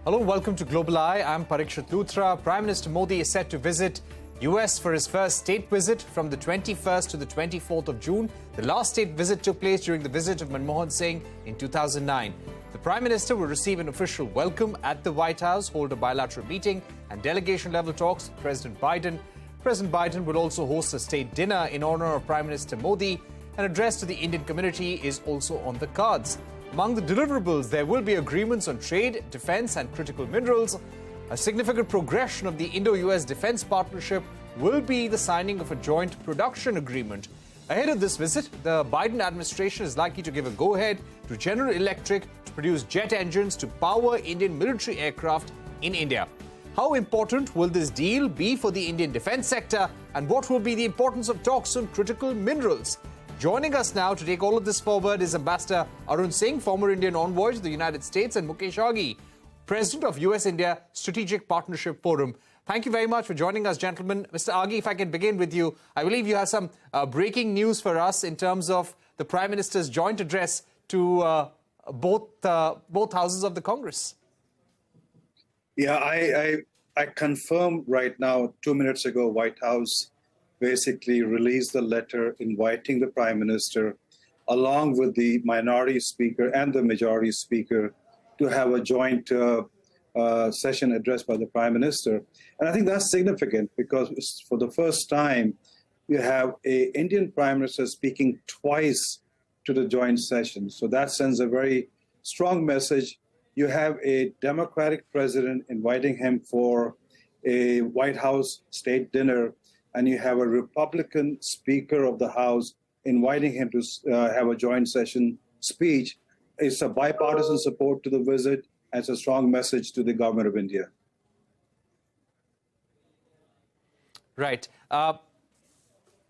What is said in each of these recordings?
Hello, welcome to Global Eye. I'm Parikshit Luthra. Prime Minister Modi is set to visit US for his first state visit from the 21st to the 24th of June. The last state visit took place during the visit of Manmohan Singh in 2009. The Prime Minister will receive an official welcome at the White House, hold a bilateral meeting and delegation-level talks with President Biden. President Biden will also host a state dinner in honor of Prime Minister Modi. An address to the Indian community is also on the cards. Among the deliverables, there will be agreements on trade, defense and critical minerals. A significant progression of the Indo-US defense partnership will be the signing of a joint production agreement. Ahead of this visit, the Biden administration is likely to give a go-ahead to General Electric to produce jet engines to power Indian military aircraft in India. How important will this deal be for the Indian defense sector, and what will be the importance of talks on critical minerals? Joining us now to take all of this forward is Ambassador Arun Singh, former Indian envoy to the United States, and Mukesh Aghi, President of US-India Strategic Partnership Forum. Thank you very much for joining us, gentlemen. Mr. Aghi, if I can begin with you, I believe you have some breaking news for us in terms of the Prime Minister's joint address to both houses of the Congress. Yeah, I confirm right now, 2 minutes ago, White House basically released the letter inviting the Prime Minister, along with the minority speaker and the majority speaker, to have a joint session addressed by the Prime Minister. And I think that's significant because for the first time, you have an Indian Prime Minister speaking twice to the joint session. So that sends a very strong message. You have a Democratic president inviting him for a White House state dinner, and you have a Republican Speaker of the House inviting him to have a joint session speech. It's a bipartisan support to the visit, and it's a strong message to the government of India. Right.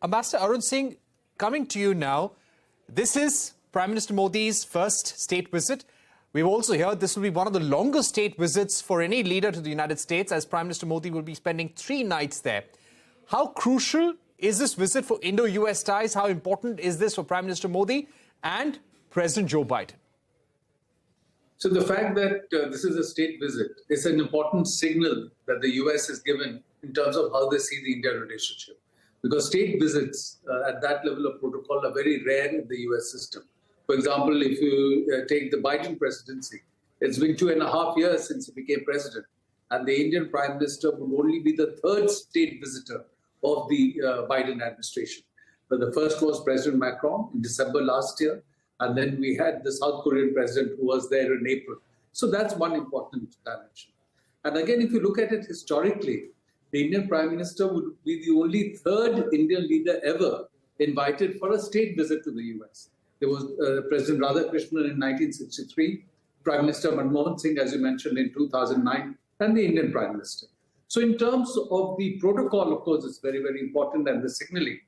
Ambassador Arun Singh, coming to you now, this is Prime Minister Modi's first state visit. We've also heard this will be one of the longest state visits for any leader to the United States, as Prime Minister Modi will be spending 3 nights there. How crucial is this visit for Indo-US ties? How important is this for Prime Minister Modi and President Joe Biden? So the fact that this is a state visit is an important signal that the US has given in terms of how they see the India relationship. Because state visits at that level of protocol are very rare in the US system. For example, if you take the Biden presidency, it's been 2.5 years since he became president. And the Indian Prime Minister would only be the 3rd state visitor of the Biden administration. But the first was President Macron in December last year. And then we had the South Korean president who was there in April. So that's one important dimension. And again, if you look at it historically, the Indian Prime Minister would be the only 3rd Indian leader ever invited for a state visit to the US. There was President Radhakrishnan in 1963, Prime Minister Manmohan Singh, as you mentioned, in 2009, and the Indian Prime Minister. So in terms of the protocol, of course, it's very, very important, and the signaling.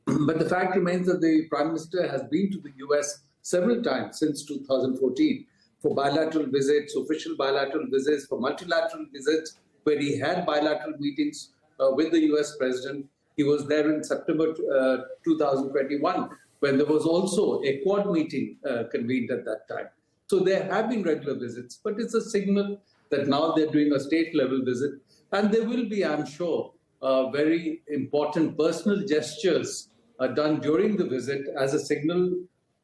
But the fact remains that the Prime Minister has been to the US several times since 2014 for bilateral visits, official bilateral visits, for multilateral visits, where he had bilateral meetings with the US President. He was there in September 2021, when there was also a Quad meeting convened at that time. So there have been regular visits, but it's a signal that now they're doing a state-level visit. And there will be, I'm sure, very important personal gestures done during the visit as a signal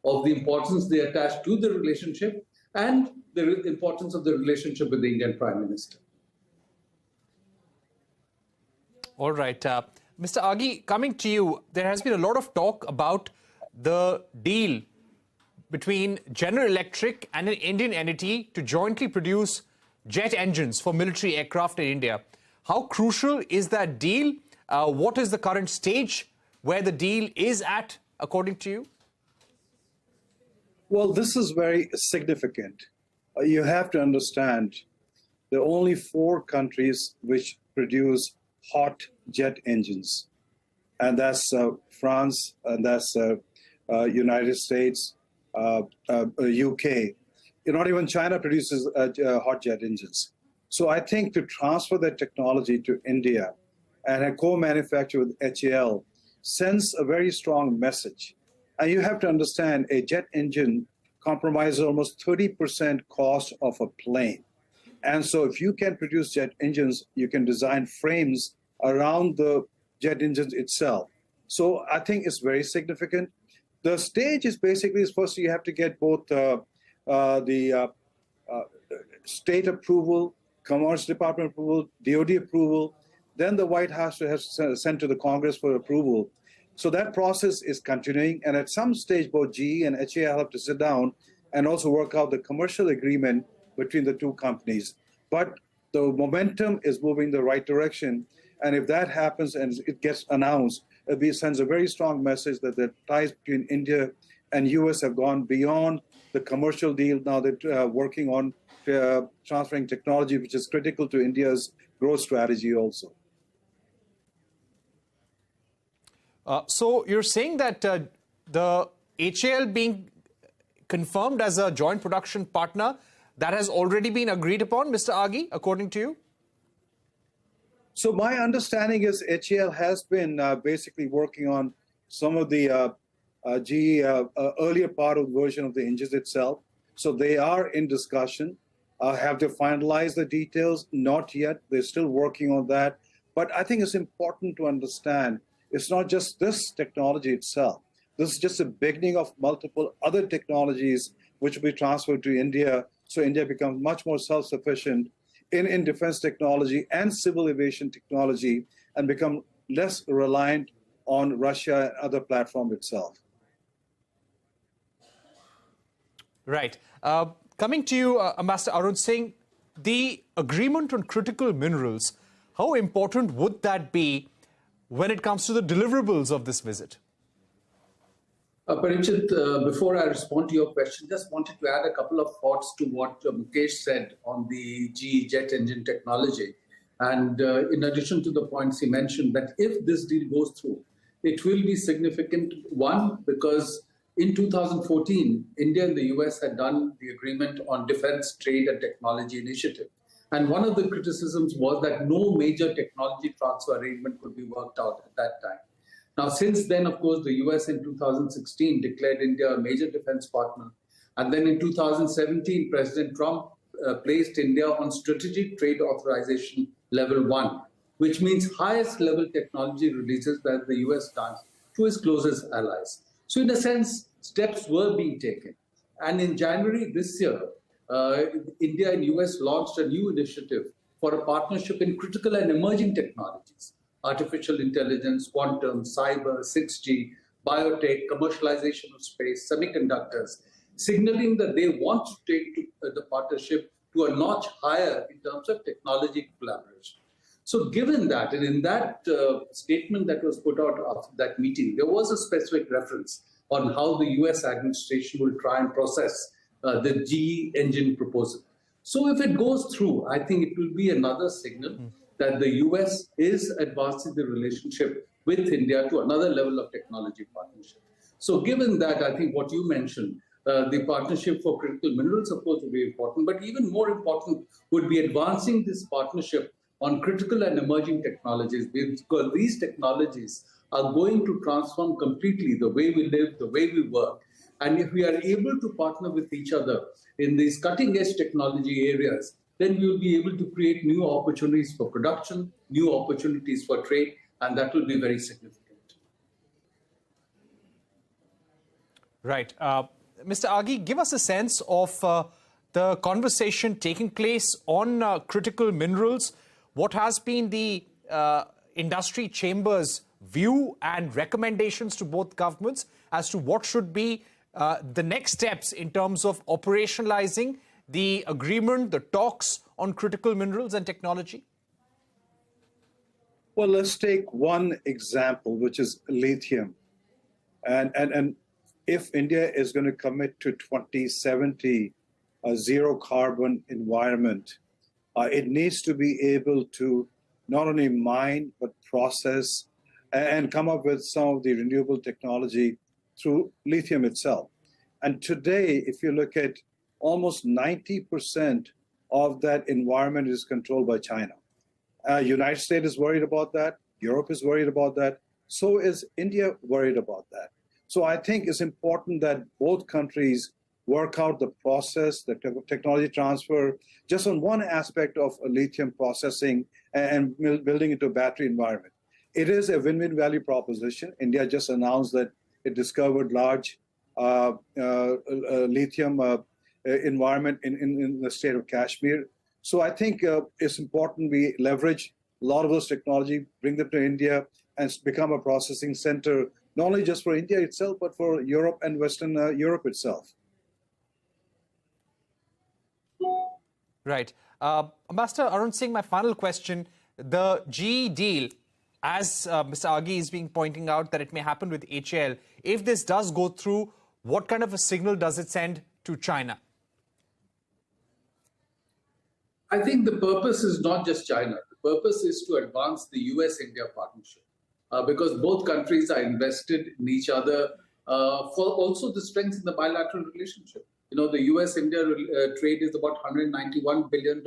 of the importance they attach to the relationship and the importance of the relationship with the Indian Prime Minister. All right. Mr. Aghi, coming to you, there has been a lot of talk about the deal between General Electric and an Indian entity to jointly produce jet engines for military aircraft in India. How crucial is that deal? What is the current stage where the deal is at, according to you? Well, this is very significant. You have to understand there are only 4 countries which produce hot jet engines. And that's France, and that's United States, UK. Not even China produces hot jet engines. So I think to transfer that technology to India and a co-manufacture with HCL sends a very strong message. And you have to understand, a jet engine compromises almost 30% cost of a plane. And so if you can produce jet engines, you can design frames around the jet engines itself. So I think it's very significant. The stage is basically, first you have to get both the state approval, Commerce Department approval, DOD approval, then the White House has sent to the Congress for approval. So that process is continuing, and at some stage both GE and HAL have to sit down and also work out the commercial agreement between the two companies. But the momentum is moving the right direction, and if that happens and it gets announced, it sends a very strong message that the ties between India and US have gone beyond the commercial deal. Now they're working on transferring technology, which is critical to India's growth strategy also. So you're saying that the HAL being confirmed as a joint production partner, that has already been agreed upon, Mr. Aghi, according to you? So my understanding is HCL has been basically working on some of the GE earlier part of the version of the engines itself. So they are in discussion. Have they finalized the details? Not yet. They're still working on that. But I think it's important to understand it's not just this technology itself. This is just the beginning of multiple other technologies which will be transferred to India. So India becomes much more self-sufficient in defense technology and civil aviation technology and become less reliant on Russia and other platform itself. Right. Coming to you, Ambassador Arun Singh, the agreement on critical minerals, how important would that be when it comes to the deliverables of this visit? Parikshit, before I respond to your question, just wanted to add a couple of thoughts to what Mukesh said on the GE jet engine technology. And in addition to the points he mentioned, that if this deal goes through, it will be significant. One, because in 2014, India and the US had done the agreement on defense, trade and technology initiative. And one of the criticisms was that no major technology transfer arrangement could be worked out at that time. Now, since then, of course, the US in 2016 declared India a major defense partner. And then in 2017, President Trump placed India on strategic trade authorization level 1, which means highest level technology releases that the US does to its closest allies. So in a sense, steps were being taken. And in January this year, India and US launched a new initiative for a partnership in critical and emerging technologies: artificial intelligence, quantum, cyber, 6G, biotech, commercialization of space, semiconductors, signaling that they want to take the partnership to a notch higher in terms of technology collaboration. So given that, and in that statement that was put out after that meeting, there was a specific reference on how the US administration will try and process the GE engine proposal. So if it goes through, I think it will be another signal that the US is advancing the relationship with India to another level of technology partnership. So given that, I think what you mentioned, the partnership for critical minerals, of course, will be important, but even more important would be advancing this partnership on critical and emerging technologies, because these technologies are going to transform completely the way we live, the way we work. And if we are able to partner with each other in these cutting-edge technology areas, then we will be able to create new opportunities for production, new opportunities for trade, and that will be very significant. Right. Mr. Aghi, give us a sense of the conversation taking place on critical minerals. What has been the industry chamber's view and recommendations to both governments as to what should be the next steps in terms of operationalizing the agreement, the talks on critical minerals and technology? Well, let's take one example, which is lithium. And if India is going to commit to 2070 a zero carbon environment, it needs to be able to not only mine, but process and come up with some of the renewable technology through lithium itself. And today, if you look at almost 90% of that environment is controlled by China. United States is worried about that. Europe is worried about that. So is India worried about that. So I think it's important that both countries work out the process, the technology transfer, just on one aspect of lithium processing and building into a battery environment. It is a win-win value proposition. India just announced that it discovered large lithium environment in the state of Kashmir. So I think it's important we leverage a lot of those technology, bring them to India, and become a processing center, not only just for India itself, but for Europe and Western Europe itself. Right. Ambassador Arun Singh, my final question. The GE deal, as Mr. Aghi is being pointing out that it may happen with HAL, if this does go through, what kind of a signal does it send to China? I think the purpose is not just China. The purpose is to advance the US-India partnership because both countries are invested in each other for also the strength in the bilateral relationship. You know, the US-India trade is about $191 billion.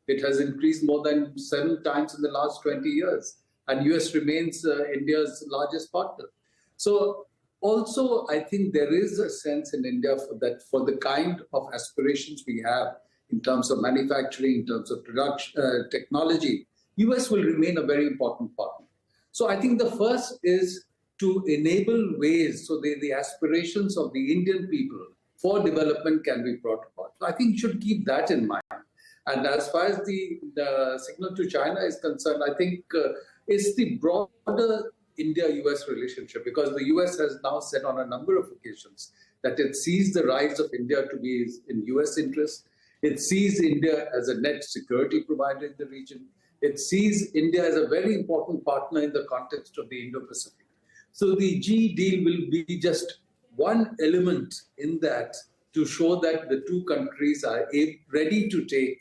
It has increased more than 7 times in the last 20 years. And US remains India's largest partner. So also, I think there is a sense in India for the kind of aspirations we have in terms of manufacturing, in terms of production, technology, US will remain a very important partner. So I think the first is to enable ways so the aspirations of the Indian people for development can be brought about. So I think you should keep that in mind. And as far as the signal to China is concerned, I think it's the broader India-US relationship, because the US has now said on a number of occasions that it sees the rise of India to be in US interest. It sees India as a net security provider in the region. It sees India as a very important partner in the context of the Indo-Pacific. So the GE deal will be just one element in that to show that the two countries are ready to take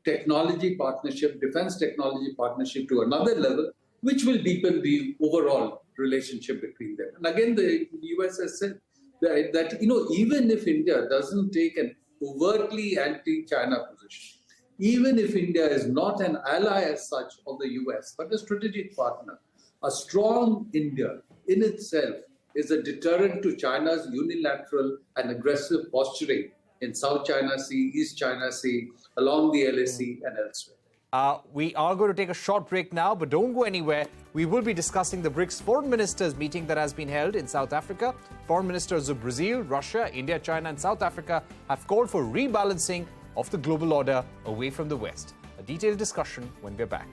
technology partnership, defense technology partnership to another level, which will deepen the overall relationship between them. And again, the US has said that you know, even if India doesn't take an overtly anti-China position, even if India is not an ally as such of the US, but a strategic partner, a strong India in itself is a deterrent to China's unilateral and aggressive posturing in South China Sea, East China Sea, along the LAC and elsewhere. We are going to take a short break now, but don't go anywhere. We will be discussing the BRICS foreign ministers meeting that has been held in South Africa. Foreign ministers of Brazil, Russia, India, China and South Africa have called for rebalancing of the global order away from the West. A detailed discussion when we're back.